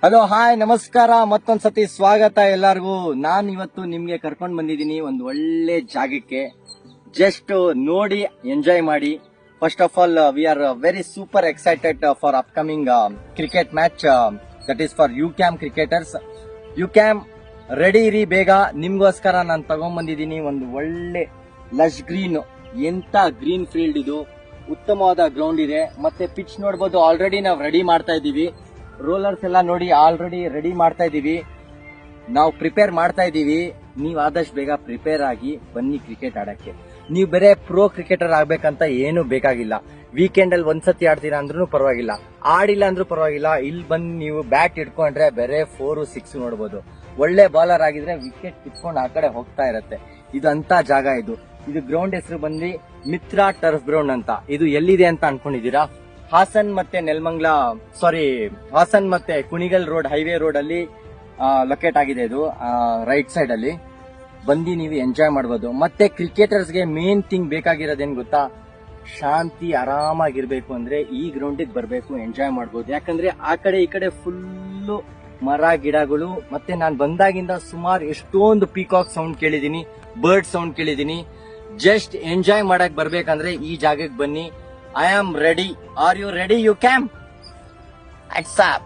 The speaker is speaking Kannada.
ಹಲೋ ಹಾಯ್ ನಮಸ್ಕಾರ, ಮತ್ತೊಂದ್ಸತಿ ಸ್ವಾಗತ ಎಲ್ಲಾರ್ಗೂ. ನಾನ್ ಇವತ್ತು ನಿಮ್ಗೆ ಕರ್ಕೊಂಡ್ ಬಂದಿದ್ದೀನಿ ಒಂದು ಒಳ್ಳೆ ಜಾಗಕ್ಕೆ. ಜಸ್ಟ್ ನೋಡಿ ಎಂಜಾಯ್ ಮಾಡಿ. First of all we are very super excited for upcoming cricket match that is for ಯುಕ್ಯಾಮ್ ಕ್ರಿಕೆಟರ್ಸ್. ಯುಕ್ಯಾಮ್ ರೆಡಿ ಇರಿ ಬೇಗ. ನಿಮ್ಗೋಸ್ಕರ ನಾನು ತಗೊಂಡ್ಬಂದಿದ್ದೀನಿ ಒಂದು ಒಳ್ಳೆ ಲಶ್ ಗ್ರೀನ್. ಎಂತ ಗ್ರೀನ್ ಫೀಲ್ಡ್ ಇದು, ಉತ್ತಮವಾದ ಗ್ರೌಂಡ್ ಇದೆ. ಮತ್ತೆ ಪಿಚ್ ನೋಡ್ಬೋದು, ಆಲ್ರೆಡಿ ನಾವು ರೆಡಿ ಮಾಡ್ತಾ ಇದೀವಿ. ರೋಲರ್ಸ್ ಎಲ್ಲ ನೋಡಿ ಆಲ್ರೆಡಿ ರೆಡಿ ಮಾಡ್ತಾ ಇದೀವಿ, ನಾವು ಪ್ರಿಪೇರ್ ಮಾಡ್ತಾ ಇದೀವಿ. ನೀವು ಆದಷ್ಟು ಬೇಗ ಪ್ರಿಪೇರ್ ಆಗಿ ಬನ್ನಿ ಕ್ರಿಕೆಟ್ ಆಡಕ್ಕೆ. ನೀವು ಬೇರೆ ಪ್ರೋ ಕ್ರಿಕೆಟರ್ ಆಗ್ಬೇಕಂತ ಏನು ಬೇಕಾಗಿಲ್ಲ. ವೀಕೆಂಡ್ ಅಲ್ಲಿ ಒಂದ್ಸತಿ ಆಡ್ತೀರಾ ಅಂದ್ರೂ ಪರವಾಗಿಲ್ಲ, ಆಡಿಲ್ಲ ಅಂದ್ರೂ ಪರವಾಗಿಲ್ಲ. ಇಲ್ಲಿ ಬಂದು ನೀವು ಬ್ಯಾಟ್ ಇಟ್ಕೊಂಡ್ರೆ ಬೇರೆ 4-6 ನೋಡ್ಬೋದು. ಒಳ್ಳೆ ಬಾಲರ್ ಆಗಿದ್ರೆ ವಿಕೆಟ್ ಕಿತ್ಕೊಂಡು ಆ ಕಡೆ ಹೋಗ್ತಾ ಇರತ್ತೆ. ಇದು ಅಂತ ಜಾಗ ಇದು. ಗ್ರೌಂಡ್ ಹೆಸರು ಬಂದು ಮಿತ್ರ ಟರ್ಫ್ ಗ್ರೌಂಡ್ ಅಂತ. ಇದು ಎಲ್ಲಿದೆ ಅಂತ ಅನ್ಕೊಂಡಿದೀರಾ? ಹಾಸನ್ ಮತ್ತೆ ಕುಣಿಗಲ್ ರೋಡ್, ಹೈವೇ ರೋಡ್ ಅಲ್ಲಿ ಲೊಕೇಟ್ ಆಗಿದೆ. ಇದು ರೈಟ್ ಸೈಡ್ ಅಲ್ಲಿ ಬಂದು ನೀವು ಎಂಜಾಯ್ ಮಾಡಬಹುದು. ಮತ್ತೆ ಕ್ರಿಕೆಟರ್ಸ್ಗೆ ಮೇನ್ ಥಿಂಗ್ ಬೇಕಾಗಿರೋದೇನ್ ಗೊತ್ತಾ? ಶಾಂತಿ, ಆರಾಮಾಗಿರ್ಬೇಕು ಅಂದ್ರೆ ಈ ಗ್ರೌಂಡಿಗೆ ಬರಬೇಕು, ಎಂಜಾಯ್ ಮಾಡಬಹುದು. ಯಾಕಂದ್ರೆ ಆ ಕಡೆ ಈ ಕಡೆ ಫುಲ್ಲು ಮರ ಗಿಡಗಳು. ಮತ್ತೆ ನಾನು ಬಂದಾಗಿಂದ ಸುಮಾರು ಎಷ್ಟೊಂದು ಪೀಕಾಕ್ ಸೌಂಡ್ ಕೇಳಿದೀನಿ, ಬರ್ಡ್ ಸೌಂಡ್ ಕೇಳಿದೀನಿ. ಜಸ್ಟ್ ಎಂಜಾಯ್ ಮಾಡಕ್ ಬರ್ಬೇಕಂದ್ರೆ ಈ ಜಾಗಕ್ಕೆ ಬನ್ನಿ. I am ready. Are you ready, UCAM? What's up?